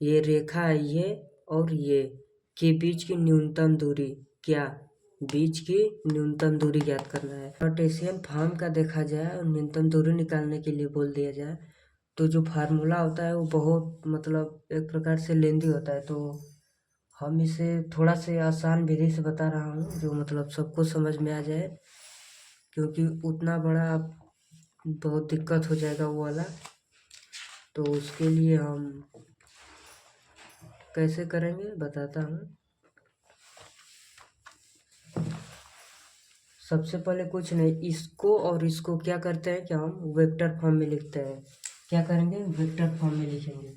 ये रेखा है ये और ये के बीच की न्यूनतम दूरी क्या, बीच की न्यूनतम दूरी ज्ञात करना है। कार्टेशियन फॉर्म का देखा जाए और न्यूनतम दूरी निकालने के लिए बोल दिया जाए तो जो फार्मूला होता है वो बहुत मतलब एक प्रकार से लेंदी होता है, तो हम इसे थोड़ा से आसान विधि से बता रहा हूँ जो मतलब सबको समझ में आ जाए, क्योंकि उतना बड़ा बहुत दिक्कत हो जाएगा वो वाला। तो उसके लिए हम कैसे करेंगे बताता हूँ। सबसे पहले कुछ नहीं, इसको और इसको क्या करते हैं कि हम वेक्टर फॉर्म में लिखते हैं। क्या करेंगे, वेक्टर फॉर्म में लिखेंगे।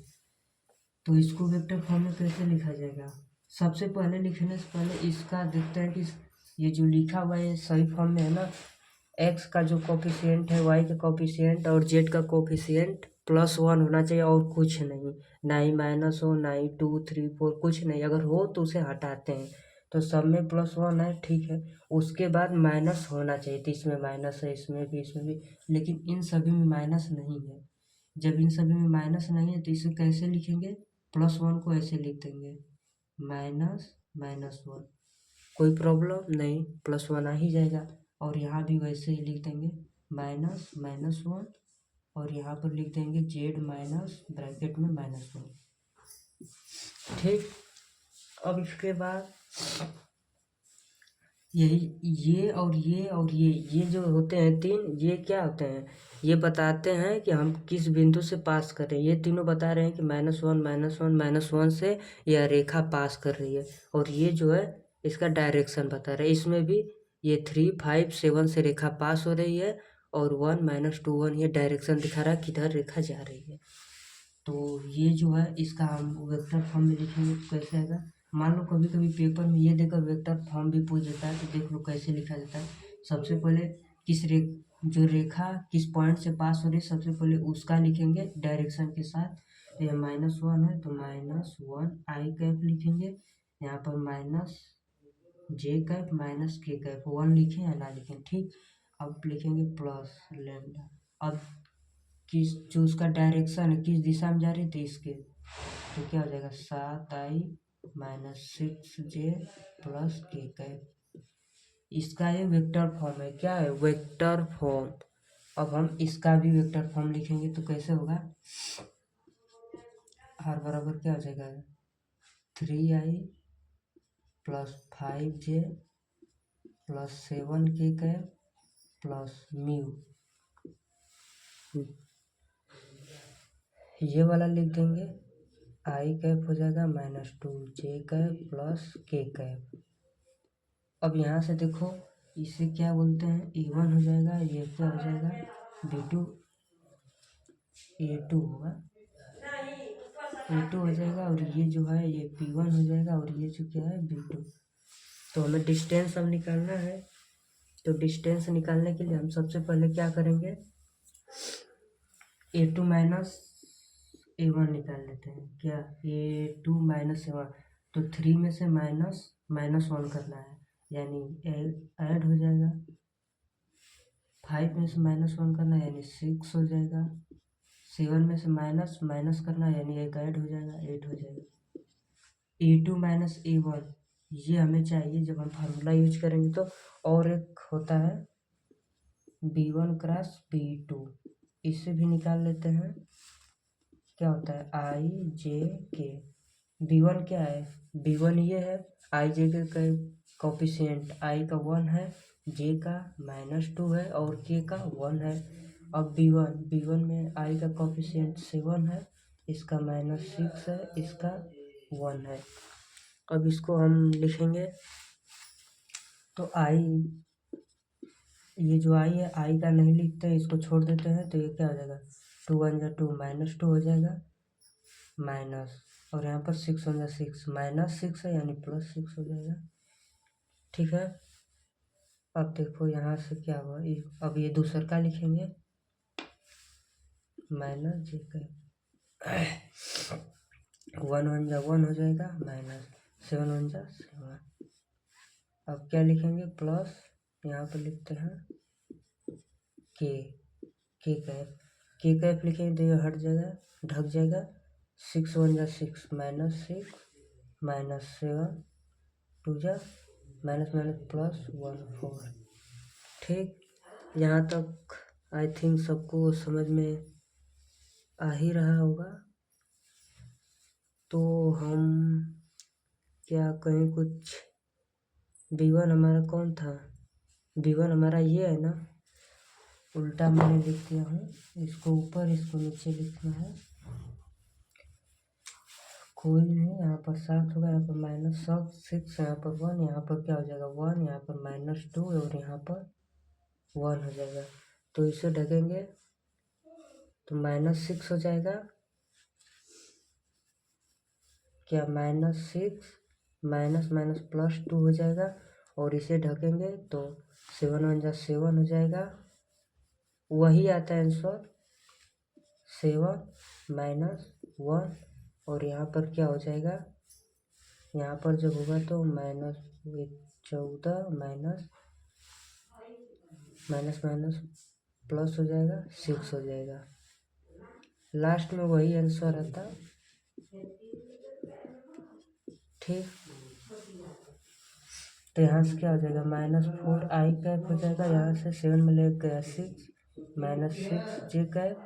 तो इसको वेक्टर फॉर्म में कैसे लिखा जाएगा, सबसे पहले लिखने से पहले इसका देखते हैं कि ये जो लिखा हुआ है सही फॉर्म में है ना। एक्स का जो कोफिशिएंट है, वाई का कोफिशिएंट और जेड का कोफिशिएंट +1 होना चाहिए और कुछ नहीं, ना ही माइनस हो, ना ही 2 3 4 कुछ नहीं। अगर हो तो उसे हटाते हैं, तो सब में +1 है, ठीक है। उसके बाद माइनस होना चाहिए, तो इसमें माइनस है, इसमें भी, इसमें भी, लेकिन इन सभी में माइनस नहीं है। जब इन सभी में माइनस नहीं है तो इसे कैसे लिखेंगे, +1 को ऐसे लिख देंगे, -(-1), कोई प्रॉब्लम नहीं, +1 आ ही जाएगा। और यहाँ भी वैसे ही लिख देंगे -(-1) और यहाँ पर लिख देंगे जेड माइनस ब्रैकेट में -1, ठीक। अब इसके बाद यही ये और ये और ये जो होते हैं तीन, ये क्या होते हैं, ये बताते हैं कि हम किस बिंदु से पास कर रहे हैं। ये तीनों बता रहे हैं कि -1 -1 -1 से यह रेखा पास कर रही है, और ये जो है इसका डायरेक्शन बता रहे हैं। इसमें भी ये 3 5 7 से रेखा पास हो रही है, और 1 -2 1 ये डायरेक्शन दिखा रहा है किधर रेखा जा रही है। तो ये जो है इसका हम वेक्टर फॉर्म में लिखेंगे तो कैसे आएगा। मान लो कभी कभी पेपर में ये देकर वेक्टर फॉर्म भी पूछ देता है, तो देख लो कैसे लिखा जाता है। सबसे पहले जो रेखा किस पॉइंट से पास हो रही है, सबसे पहले उसका लिखेंगे डायरेक्शन के साथ। तो यह -1 है तो -1 आई कैप लिखेंगे, यहाँ पर -j कैप -k कैप, 1 लिखें या ना लिखें, ठीक। अब लिखेंगे प्लस लैम्डा। अब किस जो उसका डायरेक्शन है किस दिशा में जा रही थी इसके, तो क्या हो जाएगा 7i -6j +k कैप। इसका ये वेक्टर फॉर्म है, क्या है, वेक्टर फॉर्म। अब हम इसका भी वेक्टर फॉर्म लिखेंगे तो कैसे होगा, हर बराबर क्या हो जाएगा 3i +5j +7k कैप +μ। ये वाला लिख देंगे, आई कैप हो जाएगा -2j कैप +k कैप। अब यहाँ से देखो इसे क्या बोलते हैं, A1 हो जाएगा, ये क्या हो जाएगा B2, A2 होगा, A2 हो जाएगा, और ये जो है ये P1 हो जाएगा, और ये जो क्या है B2। तो हमें डिस्टेंस अब निकालना है। तो डिस्टेंस निकालने के लिए हम सबसे पहले क्या करेंगे, A2 माइनस A1 निकाल लेते हैं। क्या, A2 -A1, तो 3 में से -(-1) करना है, यानी ऐड हो जाएगा। 5 में से -1 करना है यानी 6 हो जाएगा। 7 में से माइनस माइनस करना है यानी एक ऐड हो जाएगा, 8 हो जाएगा। A2 -A1 ये हमें चाहिए जब हम फार्मूला यूज करेंगे तो। और एक होता है B1 क्रॉस B2, इससे भी निकाल लेते हैं। क्या होता है IJK, B1 क्या है, B1 ये है, IJK का कोफिशिएंट, I का 1 है, J का -2 है और K का 1 है। अब B1 में I का कोफिशिएंट 7 है, इसका -6 है, इसका 1 है। अब इसको हम लिखेंगे तो ये जो I है, I का नहीं लिखते हैं, इसको छोड़ देते हैं, तो ये क्या हो जाएगा 2 1 जा 2 -2 हो जाएगा, माइनस, और यहाँ पर 6 1 जा 6 -6 है यानी +6 हो जाएगा, ठीक है। अब देखो यहाँ से क्या हुआ, अब ये दूसर का लिखेंगे -j, 1 1 जा 1 हो जाएगा, -7 1 जा 7। अब क्या लिखेंगे, प्लस, यहाँ पर लिखते हैं के कैप लिखेंगे तो ये हट जाएगा, ढक जाएगा, 6 1 जा 6 -6 -7 2 जा माइनस माइनस प्लस 1 4। ठीक, यहाँ तक आई थिंक सबको समझ में आ ही रहा होगा। तो हम क्या कहें, कुछ b1 हमारा कौन था, b1 हमारा ये है ना, उल्टा मैंने लिख दिया हूँ, इसको ऊपर इसको नीचे लिखना है। कोई नहीं, यहाँ पर 7 होगा, यहाँ पर -6, यहाँ पर 1, यहाँ पर क्या हो जाएगा 1, यहाँ पर -2 और यहाँ पर 1 हो जाएगा। तो इसे ढकेंगे तो -6 हो जाएगा, क्या -6 माइनस माइनस +2 हो जाएगा। और इसे ढकेंगे तो 7 1 जा 7 हो जाएगा, वही आता है आंसर 7 -1। और यहाँ पर क्या हो जाएगा, यहाँ पर जब होगा तो -14 माइनस माइनस प्लस हो जाएगा 6 हो जाएगा। लास्ट में वही आंसर आता। ठीक, तो यहाँ से क्या हो जाएगा -4i कैप हो जाएगा, यहाँ से 7 में ले गया 6 -6j कैप,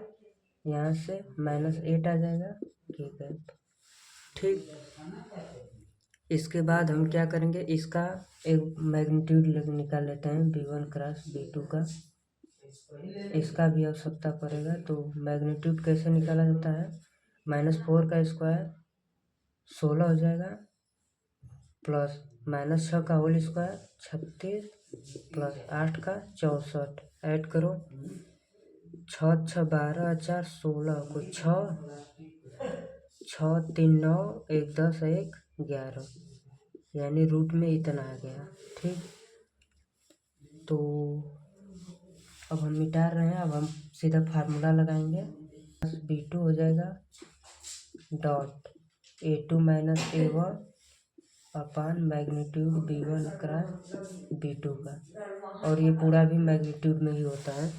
यहाँ से -8 आ जाएगा k कैप। ठीक, इसके बाद हम क्या करेंगे, इसका एक मैग्नीट्यूड निकाल लेते हैं b1 क्रॉस b2 का, इसका भी आवश्यकता पड़ेगा। तो मैग्नीट्यूड कैसे निकाला जाता है, -4 का स्क्वायर 16 हो जाएगा, प्लस -6 का होल स्क्वायर 36, प्लस 8 का 64, ऐड करो 6 6 12 4 16 को 6 3 9 1 10 1 11, यानी रूट में इतना आ गया। ठीक, तो अब हम मिटा रहे हैं, अब हम सीधा फार्मूला लगाएंगे, b2 हो जाएगा डॉट a2 - a1 अपान मैग्नीट्यूड b1 क्रॉस b2 का। और ये पूरा भी मैग्नीट्यूड में ही होता है,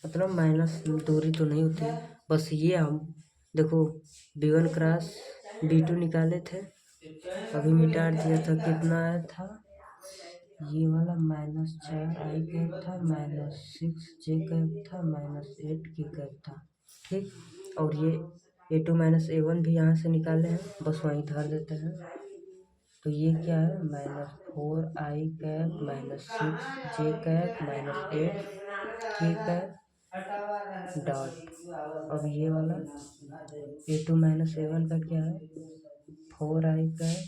मतलब माइनस दूरी तो नहीं होती है, बस ये हम देखो b1 क्रॉस b2 निकाले थे, अभी मिटा दिया था, कितना आया था ये वाला -4i कैप था, -6j कैप था, -8 k कैप था। ठीक, और ये a2 - a1 भी यहाँ से निकाले हैं, बस वहीं धर देते हैं। तो ये क्या है -4i cap -6j cap -8 k cap dot. अब ये वाला a2 - a1 का क्या है 4i cap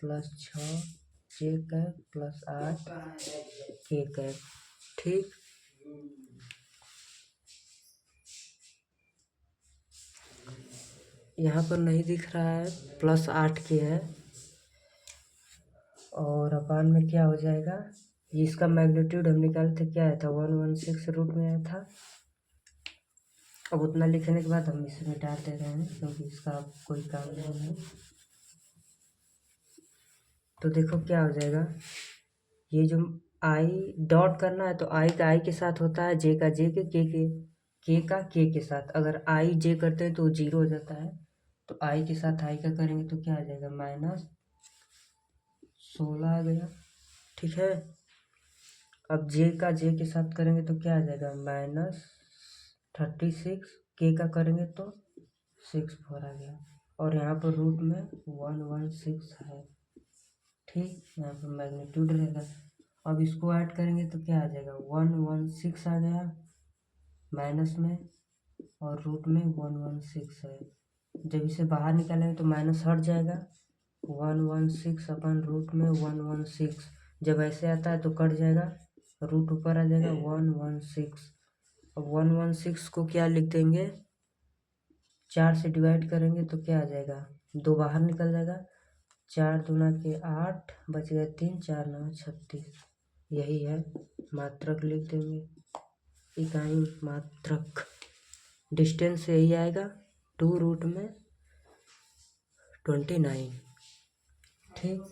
plus 6j cap plus 8 k cap. ठीक, यहाँ पर नहीं दिख रहा है, +8k है, और अपान में क्या हो जाएगा, ये इसका मैग्नीट्यूड हम निकाले थे, क्या आया था 116 रूट में आया था। अब उतना लिखने के बाद हम इसे मिटा दे रहे हैं, क्योंकि इसका कोई काम नहीं है। तो देखो क्या हो जाएगा, ये जो आई डॉट करना है तो आई का आई के साथ होता है, जे का जे के का के साथ। अगर आई जे करते हैं तो 0 हो जाता है, तो आई के साथ आई का करेंगे तो क्या आ जाएगा -16 आ गया। ठीक है, अब जे का जे के साथ करेंगे तो क्या आ जाएगा -36, के का करेंगे तो 64 आ गया, और यहाँ पर रूट में 116 है। ठीक, यहाँ पर मैग्नीट्यूड रहेगा। अब इसको ऐड करेंगे तो क्या आ जाएगा 116 आ गया माइनस में, और रूट में 116 है। जब इसे बाहर निकालेंगे तो माइनस हट जाएगा, 116 अपन रूट में 116, जब ऐसे आता है तो कट जाएगा, रूट ऊपर आ जाएगा 116। अब 116 को क्या लिख देंगे, 4 से डिवाइड करेंगे तो क्या आ जाएगा, 2 बाहर निकल जाएगा, 4 दूना के 8 बच गए 3, 4 9 36, यही है मात्रक लिख देंगे, इकाई मात्रक। डिस्टेंस यही आएगा 2 रूट में 29। ठीक।